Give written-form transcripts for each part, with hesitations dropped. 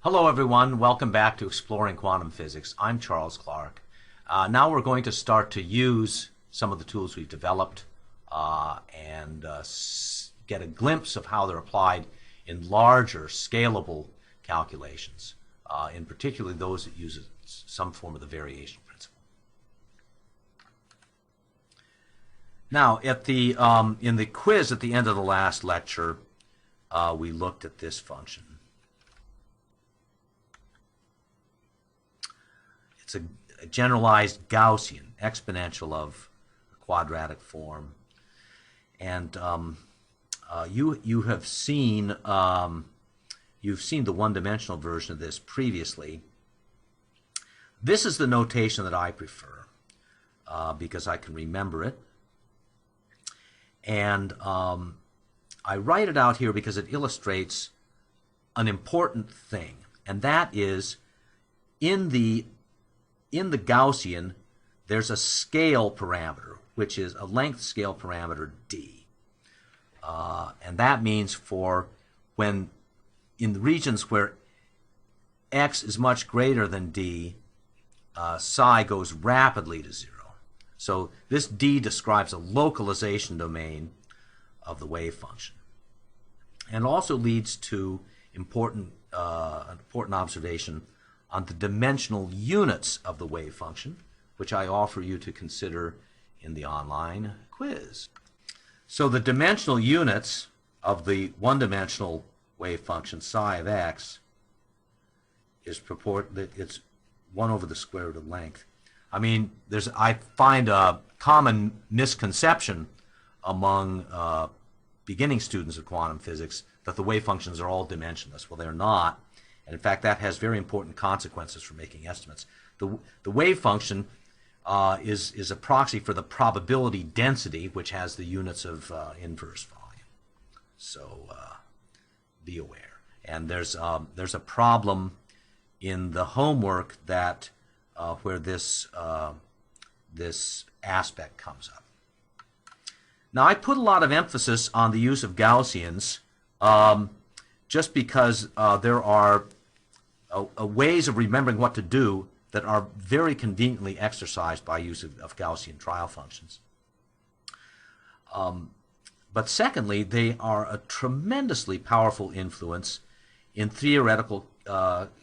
Hello everyone, welcome back to Exploring Quantum Physics. I'm Charles Clark. Now we're going to start to use some of the tools we've developed and get a glimpse of how they're applied in larger, scalable calculations, in particular those that use some form of the variational principle. Now, in the quiz at the end of the last lecture, we looked at this function. It's a generalized Gaussian exponential of a quadratic form, and you have seen the one-dimensional version of this previously. This is the notation that I prefer because I can remember it, and I write it out here because it illustrates an important thing, and that is in the Gaussian, there's a scale parameter, which is a length scale parameter d. And that means for when in the regions where x is much greater than d, psi goes rapidly to 0. So this d describes a localization domain of the wave function. And also leads to an important observation on the dimensional units of the wave function, which I offer you to consider in the online quiz. So the dimensional units of the one-dimensional wave function psi of x is it's 1 over the square root of length. I mean, I find a common misconception among beginning students of quantum physics that the wave functions are all dimensionless. Well, they're not. And in fact, that has very important consequences for making estimates. The wave function is a proxy for the probability density, which has the units of inverse volume. So be aware. And there's a problem in the homework that where this aspect comes up. Now, I put a lot of emphasis on the use of Gaussians just because there are ways of remembering what to do that are very conveniently exercised by use of Gaussian trial functions. But secondly, they are a tremendously powerful influence in theoretical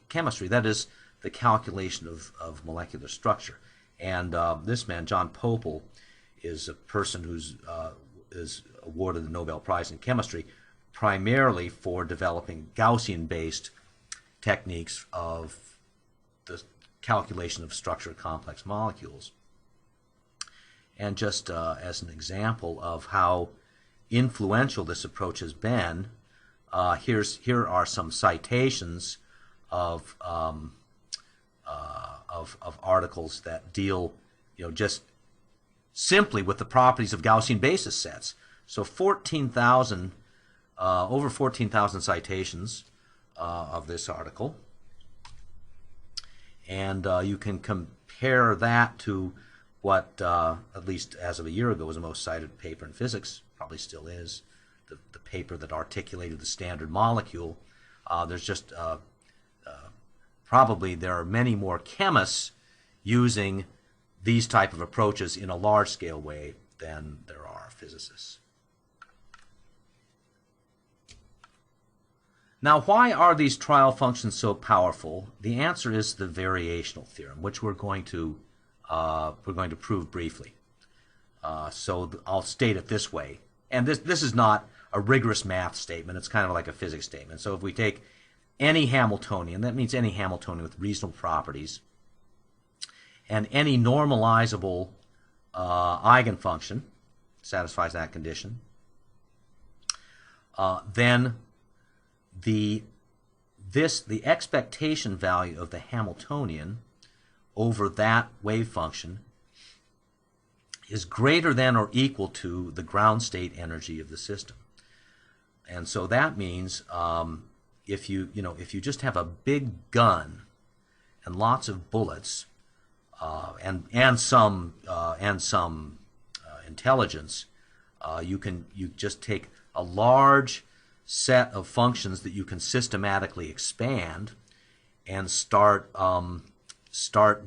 chemistry, that is, the calculation of molecular structure. And this man, John Popel, is a person who's is awarded the Nobel Prize in Chemistry primarily for developing Gaussian-based techniques of the calculation of structure of complex molecules. And just as an example of how influential this approach has been, here are some citations of articles that deal, just simply with the properties of Gaussian basis sets. So over 14,000 citations of this article, and you can compare that to what, at least as of a year ago, was the most cited paper in physics, probably still is, the paper that articulated the standard molecule. There's just probably there are many more chemists using these type of approaches in a large-scale way than there are physicists. Now, why are these trial functions so powerful? The answer is the variational theorem, which we're going to prove briefly. So I'll state it this way, and this is not a rigorous math statement. It's kind of like a physics statement. So if we take any Hamiltonian, that means any Hamiltonian with reasonable properties, and any normalizable eigenfunction satisfies that condition, then the expectation value of the Hamiltonian over that wave function is greater than or equal to the ground state energy of the system. And so that means if you just have a big gun and lots of bullets and some intelligence, you just take a large set of functions that you can systematically expand, and start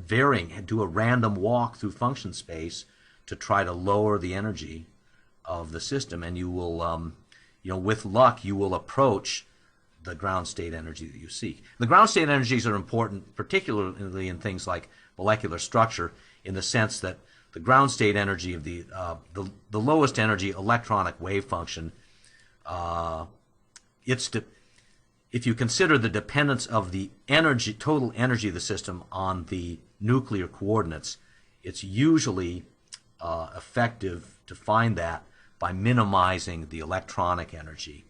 varying and do a random walk through function space to try to lower the energy of the system, and you will, with luck, you will approach the ground state energy that you seek. The ground state energies are important, particularly in things like molecular structure, in the sense that the ground state energy of the lowest energy electronic wave function, if you consider the dependence of the total energy of the system on the nuclear coordinates, it's usually effective to find that by minimizing the electronic energy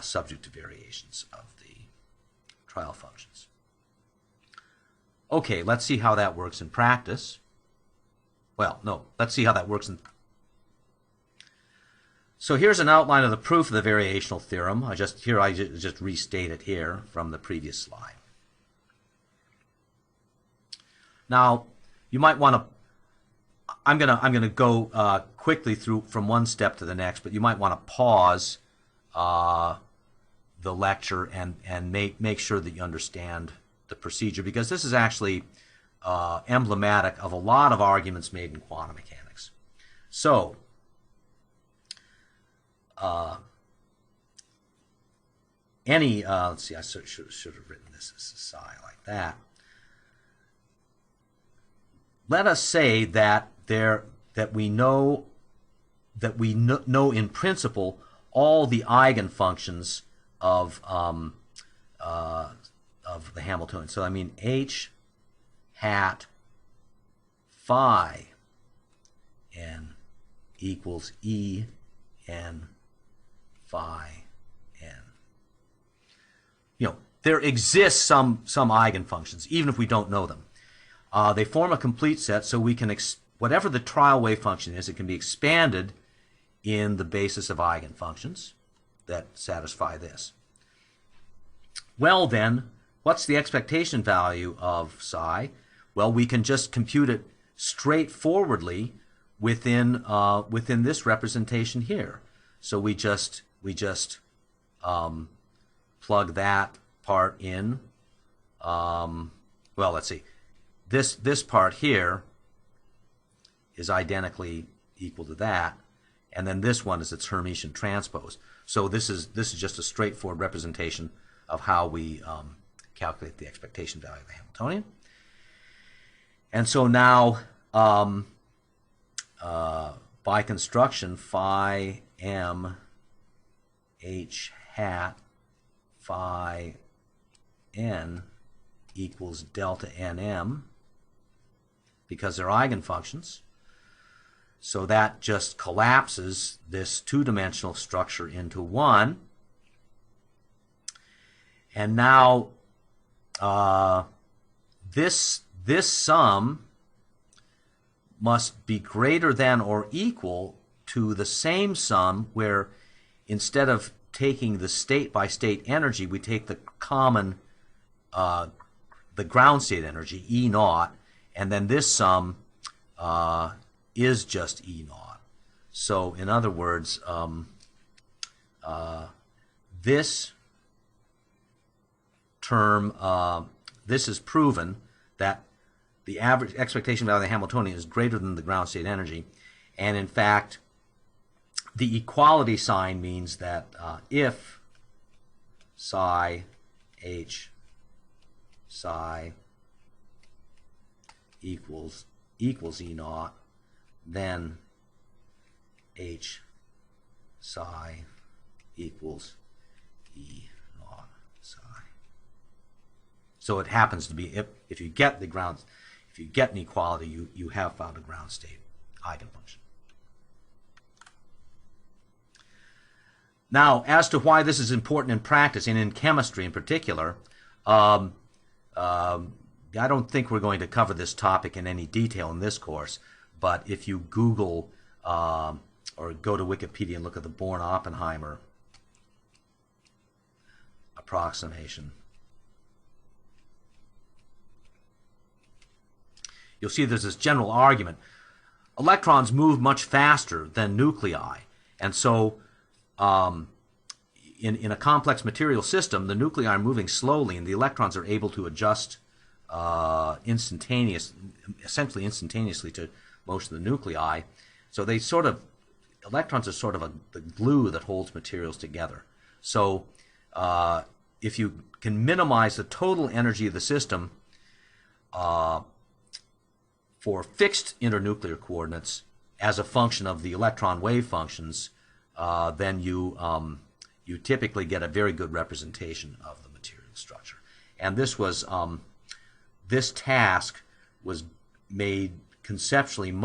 subject to variations of the trial functions. Okay, let's see how that works in practice. Well, no, let's see how that works in... So here's an outline of the proof of the variational theorem. I just restate it here from the previous slide. Now, you might want to... I'm gonna go quickly through from one step to the next, but you might want to pause the lecture and make sure that you understand the procedure, because this is actually emblematic of a lot of arguments made in quantum mechanics. So, let's see, I should have written this as a psi like that. Let us say that we know in principle all the eigenfunctions of the Hamiltonian. So I mean h hat phi n equals E n phi n. There exists some eigenfunctions, even if we don't know them. They form a complete set, so we can, whatever the trial wave function is, it can be expanded in the basis of eigenfunctions that satisfy this. Well then, what's the expectation value of psi? Well, we can just compute it straightforwardly within this representation here. So we just plug that part in. Well, let's see. This part here is identically equal to that, and then this one is its Hermitian transpose. So this is just a straightforward representation of how we calculate the expectation value of the Hamiltonian. And so now, by construction, phi m h hat phi n equals delta nm, because they're eigenfunctions. So that just collapses this two-dimensional structure into one. And now this sum must be greater than or equal to the same sum where, instead of taking the state-by-state energy, we take the common, the ground state energy, E naught, and then this sum is just E naught. So in other words, this term, this is proven that the average expectation value of the Hamiltonian is greater than the ground state energy. And in fact, the equality sign means that if psi h psi equals E naught, then h psi equals E naught psi. So it happens to be, if you get an equality, you have found a ground state eigenfunction. Now, as to why this is important in practice, and in chemistry in particular, I don't think we're going to cover this topic in any detail in this course, but if you Google or go to Wikipedia and look at the Born-Oppenheimer approximation, you'll see there's this general argument. Electrons move much faster than nuclei, and so in a complex material system, the nuclei are moving slowly, and the electrons are able to adjust essentially instantaneously to motion of the nuclei. So they sort of, electrons are sort of the glue that holds materials together. So if you can minimize the total energy of the system for fixed internuclear coordinates as a function of the electron wave functions, then you typically get a very good representation of the material structure. And this was this task was made conceptually and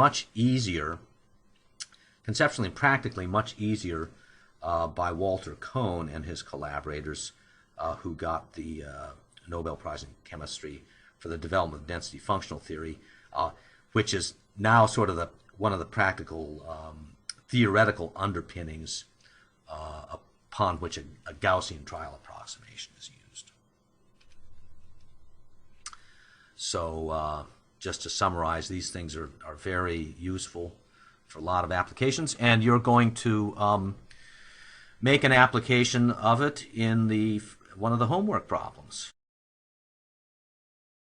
practically much easier by Walter Kohn and his collaborators, who got the Nobel Prize in Chemistry for the development of density functional theory, which is now sort of one of the practical theoretical underpinnings upon which a Gaussian trial approximation is used. So just to summarize, these things are very useful for a lot of applications, and you're going to make an application of it in one of the homework problems.